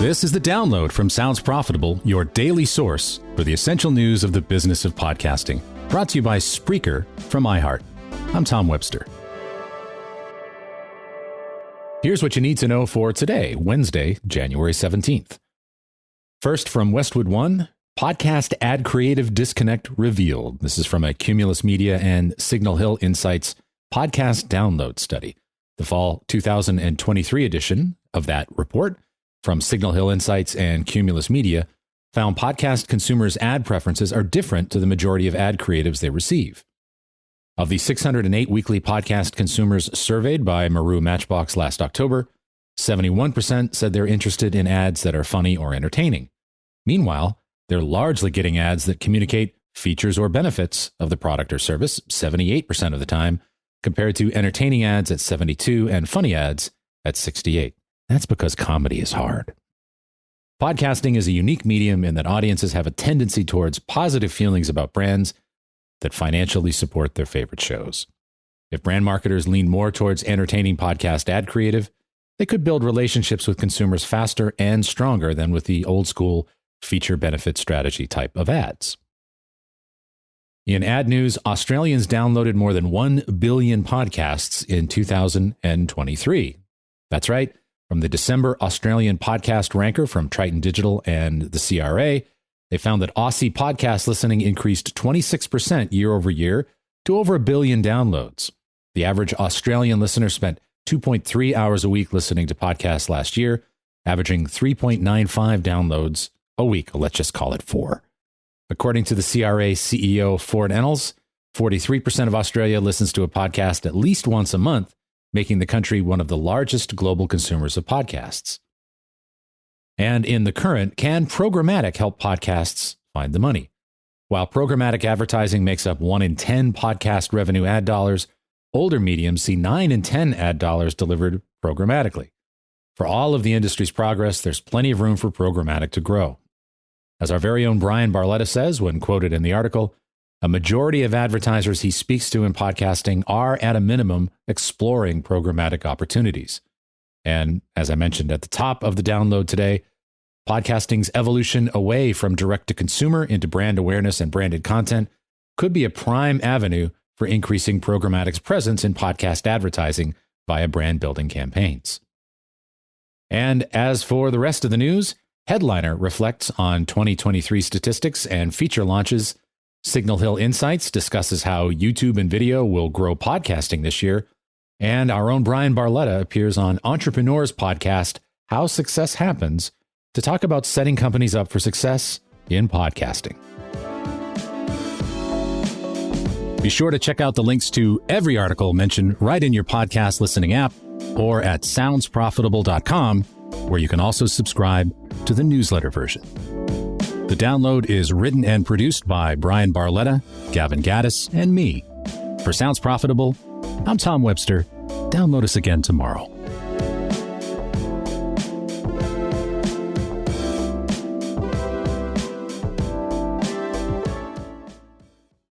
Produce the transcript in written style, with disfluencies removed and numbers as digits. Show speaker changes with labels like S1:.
S1: This is The Download from Sounds Profitable, your daily source for the essential news of the business of podcasting. Brought to you by Spreaker from iHeart. I'm Tom Webster. Here's what you need to know for today, Wednesday, January 17th. First, from Westwood One, podcast ad creative disconnect revealed. This is from a Cumulus Media and Signal Hill Insights podcast download study. The fall 2023 edition of that report from Signal Hill Insights and Cumulus Media found podcast consumers' ad preferences are different to the majority of ad creatives they receive. Of the 608 weekly podcast consumers surveyed by Maru Matchbox last October, 71% said they're interested in ads that are funny or entertaining. Meanwhile, they're largely getting ads that communicate features or benefits of the product or service 78% of the time, compared to entertaining ads at 72% and funny ads at 68%. That's because comedy is hard. Podcasting is a unique medium in that audiences have a tendency towards positive feelings about brands that financially support their favorite shows. If brand marketers lean more towards entertaining podcast ad creative, they could build relationships with consumers faster and stronger than with the old school feature benefit strategy type of ads. In ad news, Australians downloaded more than 1 billion podcasts in 2023. That's right. From the December Australian podcast ranker from Triton Digital and the CRA, they found that Aussie podcast listening increased 26% year over year to over 1 billion downloads. The average Australian listener spent 2.3 hours a week listening to podcasts last year, averaging 3.95 downloads a week. Let's just call it 4. According to the CRA CEO Ford Ennals, 43% of Australia listens to a podcast at least once a month, making the country one of the largest global consumers of podcasts. And in the current, can programmatic help podcasts find the money? While programmatic advertising makes up 1 in 10 podcast revenue ad dollars, older mediums see 9 in 10 ad dollars delivered programmatically. For all of the industry's progress, there's plenty of room for programmatic to grow. As our very own Brian Barletta says when quoted in the article, a majority of advertisers he speaks to in podcasting are, at a minimum, exploring programmatic opportunities. And as I mentioned at the top of the download today, podcasting's evolution away from direct-to-consumer into brand awareness and branded content could be a prime avenue for increasing programmatic's presence in podcast advertising via brand-building campaigns. And as for the rest of the news, Headliner reflects on 2023 statistics and feature launches. Signal Hill Insights discusses how YouTube and video will grow podcasting this year. And our own Brian Barletta appears on Entrepreneur's podcast, How Success Happens, to talk about setting companies up for success in podcasting. Be sure to check out the links to every article mentioned right in your podcast listening app or at soundsprofitable.com, where you can also subscribe to the newsletter version. The Download is written and produced by Brian Barletta, Gavin Gaddis, and me. For Sounds Profitable, I'm Tom Webster. Download us again tomorrow.